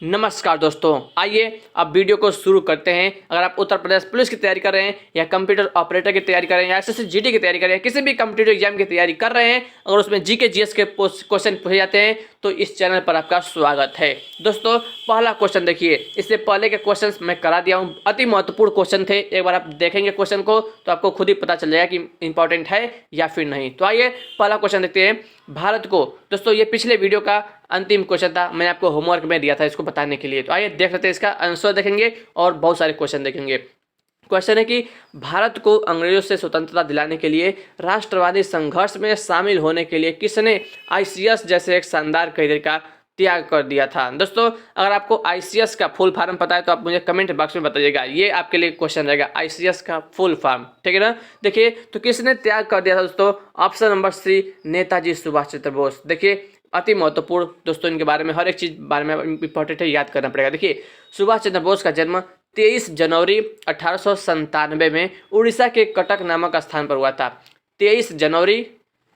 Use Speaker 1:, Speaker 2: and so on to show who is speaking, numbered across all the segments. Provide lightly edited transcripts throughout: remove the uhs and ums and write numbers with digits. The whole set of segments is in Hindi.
Speaker 1: नमस्कार दोस्तों, आइए अब वीडियो को शुरू करते हैं। अगर आप उत्तर प्रदेश पुलिस की तैयारी कर रहे हैं या कंप्यूटर ऑपरेटर की तैयारी कर रहे हैं या एसएससी जीडी की तैयारी कर रहे हैं, किसी भी कॉम्पिटिटिव एग्जाम की तैयारी कर रहे हैं, अगर उसमें जीके जीएस के क्वेश्चन पूछे जाते हैं तो इस चैनल पर आपका स्वागत है। दोस्तों, पहला क्वेश्चन देखिए। इससे पहले के क्वेश्चन मैं करा दिया हूँ, अति महत्वपूर्ण क्वेश्चन थे। एक बार आप देखेंगे क्वेश्चन को तो आपको खुद ही पता चल जाएगा कि इंपॉर्टेंट है या फिर नहीं। तो आइए पहला क्वेश्चन देखते हैं। भारत को, दोस्तों ये पिछले वीडियो का अंतिम क्वेश्चन था, मैंने आपको होमवर्क में दिया था इसको बताने के लिए। तो आइए देख लेते हैं, इसका आंसर देखेंगे और बहुत सारे क्वेश्चन देखेंगे। क्वेश्चन है कि भारत को अंग्रेजों से स्वतंत्रता दिलाने के लिए राष्ट्रवादी संघर्ष में शामिल होने के लिए किसने आईसीएस जैसे एक शानदार करियर का त्याग कर दिया था। दोस्तों, अगर आपको आईसीएस का फुल फॉर्म पता है तो आप मुझे कमेंट बॉक्स में बताइएगा, ये आपके लिए क्वेश्चन रहेगा, आईसीएस का फुल फॉर्म, ठीक है ना। देखिए, तो किसने त्याग कर दिया था दोस्तों? Option number C, Netaji Subhash Chandra Bose. देखिए, अति महत्वपूर्ण दोस्तों, इनके बारे में हर एक चीज बारे में इंपॉर्टेंट है, याद करना पड़ेगा। देखिए, सुभाष चंद्र बोस का जन्म 23 जनवरी 1897 में उड़ीसा के कटक नामक स्थान पर हुआ था। 23 जनवरी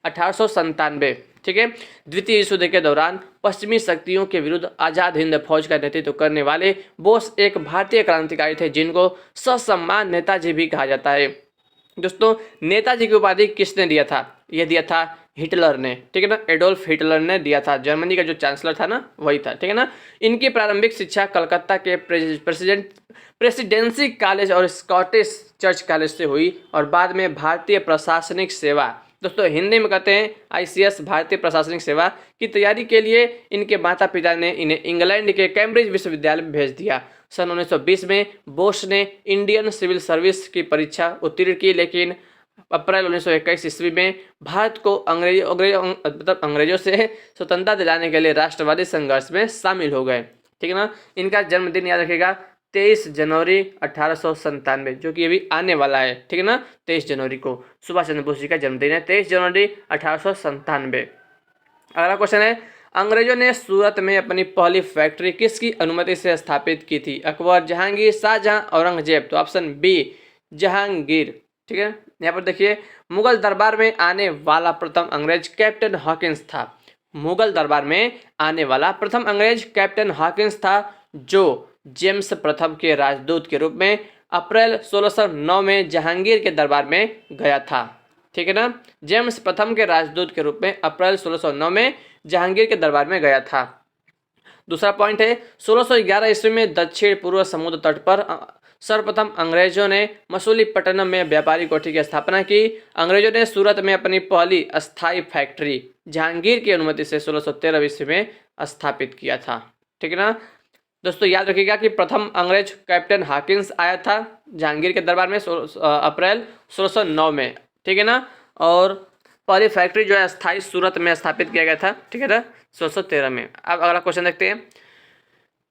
Speaker 1: 1897, ठीक है। द्वितीय विश्व युद्ध के दौरान पश्चिमी शक्तियों के विरुद्ध आजाद हिंद फौज का नेतृत्व करने वाले बोस एक भारतीय क्रांतिकारी थे जिनको ससम्मान नेताजी भी कहा जाता है। दोस्तों, नेताजी की उपाधि किसने दिया था? यह दिया था हिटलर ने, ठीक है ना। एडोल्फ हिटलर ने दिया था, जर्मनी का जो चांसलर था ना, वही था, ठीक है ना। इनकी प्रारंभिक शिक्षा कलकत्ता के प्रेसिडेंसी कॉलेज और स्कॉटिश चर्च कॉलेज से हुई और बाद में भारतीय प्रशासनिक सेवा, दोस्तों हिंदी में कहते हैं आईसीएस, भारतीय प्रशासनिक सेवा की तैयारी के लिए इनके माता पिता ने इन्हें इंग्लैंड के कैम्ब्रिज विश्वविद्यालय में भेज दिया। सन 1920 में बोस ने इंडियन सिविल सर्विस की परीक्षा उत्तीर्ण की, लेकिन अप्रैल 1921 ईस्वी में भारत को अंग्रेजों से स्वतंत्रता दिलाने के लिए राष्ट्रवादी संघर्ष में शामिल हो गए, ठीक है ना। इनका जन्मदिन याद रखिएगा, 23 जनवरी 1897, जो कि अभी आने वाला है, ठीक है ना। 23 जनवरी को सुभाष चंद्र बोस जी का जन्मदिन है, 23 जनवरी 1897। अगला क्वेश्चन है, अंग्रेजों ने सूरत में अपनी पहली फैक्ट्री किसकी अनुमति से स्थापित की थी? अकबर, जहांगीर, शाहजहां, औरंगजेब। तो ऑप्शन बी, जहांगीर, ठीक है। यहाँ पर देखिए, मुगल दरबार में आने वाला प्रथम अंग्रेज कैप्टन हॉकिंस था। मुगल दरबार में आने वाला प्रथम अंग्रेज कैप्टन हॉकिंस था, जो जेम्स प्रथम के राजदूत के रूप में अप्रैल 1609 में जहांगीर के दरबार में गया था, ठीक है ना। जेम्स प्रथम के राजदूत के रूप में अप्रैल 1609 में जहांगीर के दरबार में गया था। दूसरा पॉइंट है, 1611 ईस्वी में दक्षिण पूर्व समुद्र तट पर सर्वप्रथम अंग्रेजों ने मसूलीपट्टनम में व्यापारी कोठी की स्थापना की। अंग्रेजों ने सूरत में अपनी पहली अस्थायी फैक्ट्री जहांगीर की अनुमति से 1613 ईस्वी में स्थापित किया था, ठीक है ना। दोस्तों, याद रखिएगा कि प्रथम अंग्रेज कैप्टन हॉकिंस आया था जहांगीर के दरबार में अप्रैल 1609 में, ठीक है ना। और पहली फैक्ट्री जो है अस्थायी सूरत में स्थापित किया गया था, ठीक है ना, 1613 में। अब अगला क्वेश्चन देखते हैं।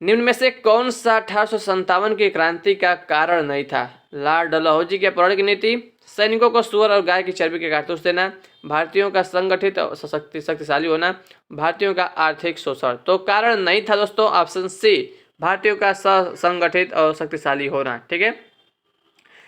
Speaker 1: निम्न में से कौन सा 1857 की क्रांति का कारण नहीं था? लॉर्ड डलहौजी की अपहरण की नीति, सैनिकों को सुअर और गाय की चर्बी के कारतूस देना, भारतीयों का संगठित और शक्तिशाली होना, भारतीयों का आर्थिक शोषण। तो कारण नहीं था दोस्तों, ऑप्शन सी, भारतीयों का संगठित और शक्तिशाली होना, ठीक है।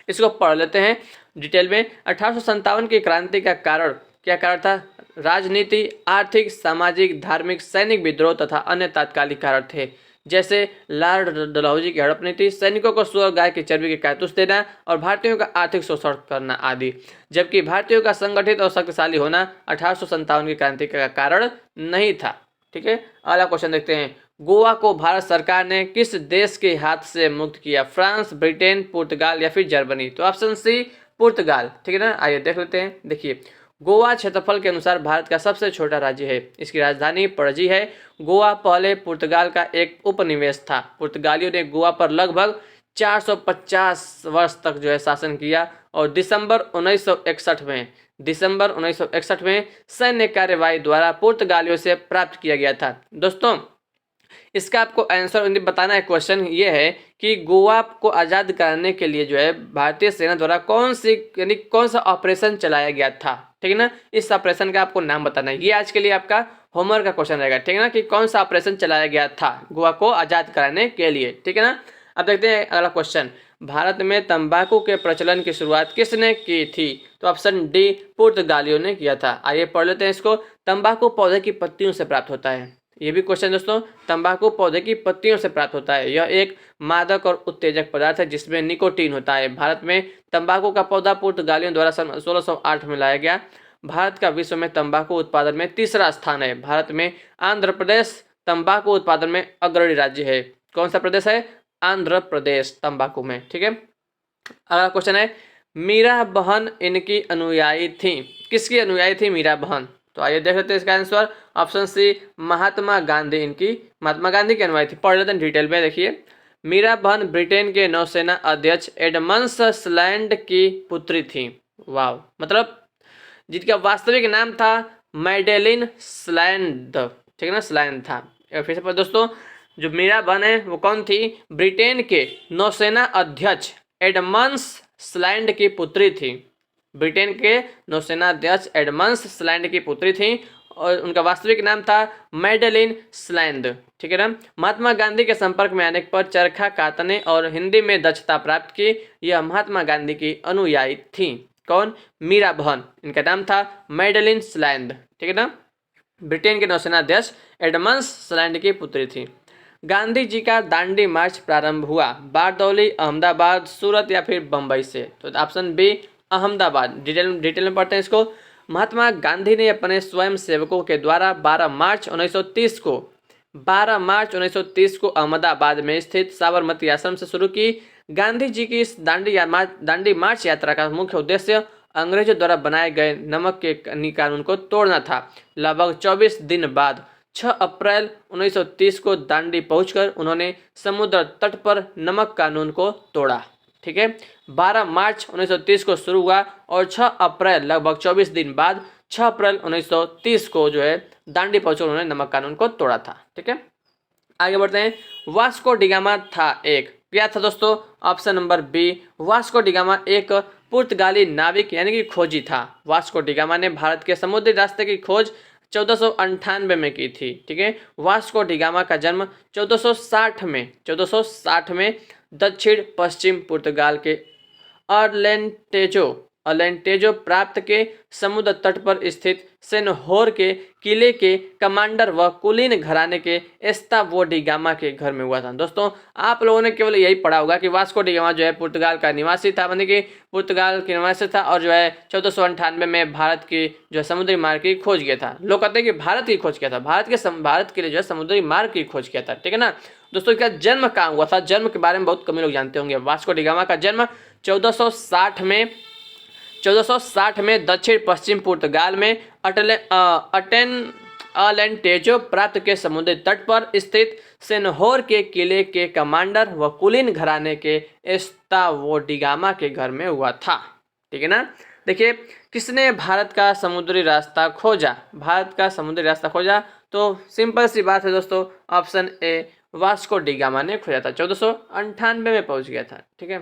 Speaker 1: इसको पढ़ लेते हैं डिटेल में। 1857 की क्रांति का कारण, क्या कारण था? राजनीति, आर्थिक, सामाजिक, धार्मिक, सैनिक विद्रोह तथा अन्य तात्कालिक कारण थे, जैसे लॉर्ड डलहौजी की हड़प नीति, सैनिकों को सुअर गाय की चर्बी के कारतूस देना और भारतीयों का आर्थिक शोषण करना आदि। जबकि भारतीयों का संगठित और शक्तिशाली होना 1857 की क्रांति का कारण नहीं था, ठीक है। अगला क्वेश्चन देखते हैं। गोवा को भारत सरकार ने किस देश के हाथ से मुक्त किया? फ्रांस, ब्रिटेन, पुर्तगाल या फिर जर्मनी। तो ऑप्शन सी, पुर्तगाल, ठीक है ना। आइए देख लेते हैं। देखिए, गोवा क्षेत्रफल के अनुसार भारत का सबसे छोटा राज्य है। इसकी राजधानी पणजी है। गोवा पहले पुर्तगाल का एक उपनिवेश था। पुर्तगालियों ने गोवा पर लगभग 450 वर्ष तक जो है शासन किया और दिसंबर 1961 में सैन्य कार्यवाही द्वारा पुर्तगालियों से प्राप्त किया गया था। दोस्तों, इसका आपको आंसर बताना है। क्वेश्चन ये है कि गोवा को आज़ाद कराने के लिए जो है भारतीय सेना द्वारा कौन सा ऑपरेशन चलाया गया था, ठीक है ना। इस ऑपरेशन का आपको नाम बताना है। ये आज के लिए आपका होमवर्क का क्वेश्चन रहेगा, ठीक है ना, कि कौन सा ऑपरेशन चलाया गया था गोवा को आज़ाद कराने के लिए, ठीक है ना। अब देखते हैं अगला क्वेश्चन। भारत में तंबाकू के प्रचलन की शुरुआत किसने की थी? तो ऑप्शन डी, पुर्तगालियों ने किया था। आइए पढ़ लेते हैं इसको। तंबाकू पौधे की पत्तियों से प्राप्त होता है। ये भी क्वेश्चन दोस्तों। तंबाकू पौधे की पत्तियों से प्राप्त होता है। यह एक मादक और उत्तेजक पदार्थ है जिसमें निकोटीन होता है। भारत में तंबाकू का पौधा पुर्तगालियों द्वारा सन 1608 में लाया गया। भारत का विश्व में तंबाकू उत्पादन में तीसरा स्थान है। भारत में आंध्र प्रदेश तंबाकू उत्पादन में अग्रणी राज्य है। कौन सा प्रदेश है? आंध्र प्रदेश तंबाकू में। ठीक है, अगला क्वेश्चन है, मीरा बहन इनकी अनुयायी थी। किसकी अनुयायी थी मीरा बहन? तो आइए देख लेते हैं इसका answer. Option C Mahatma Gandhi इनकी महात्मा गांधी की अनुयायी थी। पढ़ लेते हैं डिटेल में। देखिए, मीरा बहन ब्रिटेन के नौसेना अध्यक्ष एडमंड स्लैंड की पुत्री थी। वाह, मतलब जिनका वास्तविक नाम था मैडेलिन स्लैंड। ठीक है ना, स्लैंड था। फिर से दोस्तों, जो मीरा बहन है वो कौन थी? ब्रिटेन के नौसेना अध्यक्ष एडमंड स्लैंड की पुत्री थी। ब्रिटेन के नौसेना अध्यक्ष एडमंड स्लैंड की पुत्री थी और उनका वास्तविक नाम था मैडेलिन स्लैंड। ठीक है ना। महात्मा गांधी के संपर्क में आने पर चरखा काटने और हिंदी में दक्षता प्राप्त की। यह महात्मा गांधी की अनुयायी थी। कौन? मीरा बहन। इनका नाम था मैडेलिन स्लैंड। ठीक है ना। ब्रिटेन के नौसेना अध्यक्ष एडमंड स्लैंड की पुत्री थी। गांधी जी का दांडी मार्च प्रारंभ हुआ बारदौली, अहमदाबाद, सूरत या फिर बम्बई से? तो ऑप्शन बी अहमदाबाद। डिटेल में पढ़ते हैं इसको। महात्मा गांधी ने अपने स्वयं सेवकों के द्वारा 12 मार्च 1930 को अहमदाबाद में स्थित साबरमती आश्रम से शुरू की। गांधी जी की इस दांडी मार्च यात्रा का मुख्य उद्देश्य अंग्रेजों द्वारा बनाए गए नमक के कानून को तोड़ना था। लगभग 24 दिन बाद 6 अप्रैल 1930 को दांडी पहुंचकर उन्होंने समुद्र तट पर नमक कानून को तोड़ा। ठीक है, 12 मार्च 1930 को शुरू हुआ और 6 अप्रैल लगभग 24 दिन बाद 6 अप्रैल 1930 को जो है दांडी पहुंचकर उन्होंने नमक कानून को तोड़ा था। ठीक है, आगे बढ़ते हैं। वास्को डिगामा था एक, क्या था दोस्तों? Option number B Vasco da Gama एक पुर्तगाली नाविक यानी कि खोजी था। वास्को डिगामा ने भारत के समुद्री रास्ते की खोज 1498 में की थी। ठीक है, वास्को डिगामा का जन्म 1460 में दक्षिण पश्चिम पुर्तगाल के अलेंटेजो प्रांत के समुद्र तट पर स्थित सेनहोर के किले के कमांडर व कुलीन घराने के एस्तावो डिगामा के घर में हुआ था। दोस्तों, आप लोगों ने केवल यही पढ़ा होगा कि वास्को डिगामा जो है पुर्तगाल का निवासी था, यानी कि पुर्तगाल के निवासी था और जो है 1498 में भारत की जो समुद्री मार्ग की खोज किया था। लोग कहते हैं कि भारत की खोज किया था, भारत के लिए जो है समुद्री मार्ग की खोज किया था। ठीक है ना। दोस्तों, इसका जन्म कहाँ हुआ था? जन्म के बारे में बहुत कम लोग जानते होंगे। वास्को डिगामा का जन्म 1460 में दक्षिण पश्चिम पुर्तगाल में अलेंटेजो प्रांत के समुद्री तट पर स्थित सेनहोर के किले के कमांडर व कुलीन घराने के एस्तावो डिगामा के घर में हुआ था। ठीक है ना। देखिए, किसने भारत का समुद्री रास्ता खोजा? भारत का समुद्री रास्ता खोजा तो सिंपल सी बात है दोस्तों, ऑप्शन ए वास्को डिगामा ने खोजा था। 1498 में पहुंच गया था। ठीक है,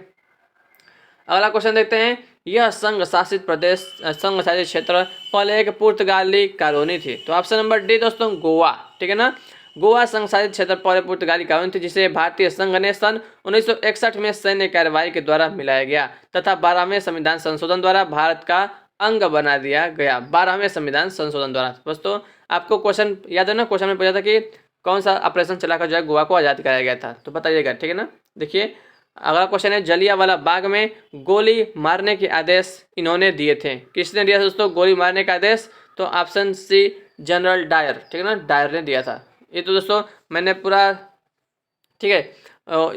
Speaker 1: अगला क्वेश्चन देखते हैं। यह संघ शासित क्षेत्र पहले एक पुर्तगाली कॉलोनी थी। तो ऑप्शन नंबर डी दोस्तों गोवा। ठीक है ना। गोवा संघ शासित क्षेत्र पहले पुर्तगाली कॉलोनी थी जिसे भारतीय संघ ने सन 1961 में सैन्य कार्रवाई के द्वारा मिलाया गया तथा 12वें संविधान संशोधन द्वारा भारत का अंग बना दिया गया। 12वें संविधान संशोधन द्वारा। दोस्तों, आपको क्वेश्चन याद है ना? क्वेश्चन में पूछा था कि कौन सा ऑपरेशन चलाकर जो है गोवा को आज़ाद कराया गया था, तो बताइएगा। ठीक है ना। देखिए, अगला क्वेश्चन है, जलियांवाला बाग में गोली मारने के आदेश इन्होंने दिए थे। किसने दिया था दोस्तों गोली मारने का आदेश? तो ऑप्शन सी जनरल डायर। ठीक है ना, डायर ने दिया था। ये तो दोस्तों मैंने पूरा, ठीक है,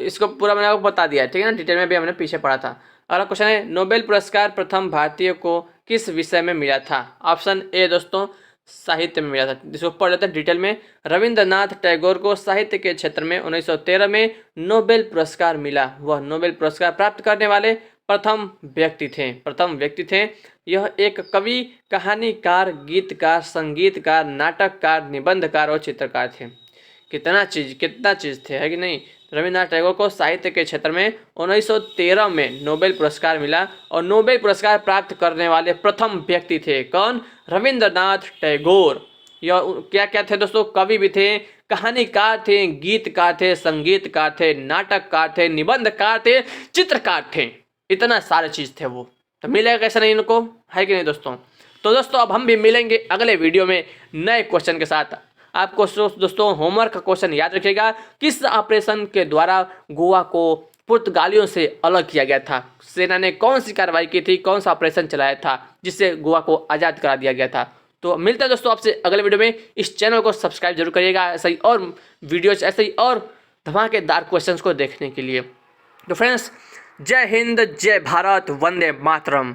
Speaker 1: इसको पूरा मैंने आपको बता दिया है। ठीक है ना, डिटेल में भी हमने पीछे पढ़ा था। अगला क्वेश्चन है, नोबेल पुरस्कार प्रथम भारतीय को किस विषय में मिला था? ऑप्शन ए दोस्तों साहित्य में मिला था। जिसको पढ़ लेते हैं डिटेल में। रविंद्रनाथ टैगोर को साहित्य के क्षेत्र में 1913 में नोबेल पुरस्कार मिला। वह नोबेल पुरस्कार प्राप्त करने वाले प्रथम व्यक्ति थे। यह एक कवि, कहानीकार, गीतकार, संगीतकार, नाटककार, निबंधकार और चित्रकार थे। कितना चीज थे, है कि नहीं। रविन्द्रनाथ टैगोर को साहित्य के क्षेत्र में 1913 में नोबेल पुरस्कार मिला और नोबेल पुरस्कार प्राप्त करने वाले प्रथम व्यक्ति थे। कौन? रविंद्रनाथ टैगोर। यह क्या क्या थे दोस्तों? कवि भी थे, कहानीकार थे, गीतकार थे, संगीतकार थे, नाटककार थे, निबंधकार थे, चित्रकार थे। इतना सारे चीज थे वो। तो मिलेगा कैसे नहीं इनको, है कि नहीं दोस्तों। तो दोस्तों अब हम भी मिलेंगे अगले वीडियो में नए क्वेश्चन के साथ। आपको दोस्तों होमवर्क का क्वेश्चन याद रखिएगा, किस ऑपरेशन के द्वारा गोवा को पुर्तगालियों से अलग किया गया था? सेना ने कौन सी कार्रवाई की थी, कौन सा ऑपरेशन चलाया था जिससे गोवा को आज़ाद करा दिया गया था? तो मिलता है दोस्तों आपसे अगले वीडियो में। इस चैनल को सब्सक्राइब जरूर करिएगा ऐसे ही और वीडियोज, ऐसे ही और धमाकेदार क्वेश्चंस को देखने के लिए। तो फ्रेंड्स, जय हिंद, जय भारत, वंदे मातरम।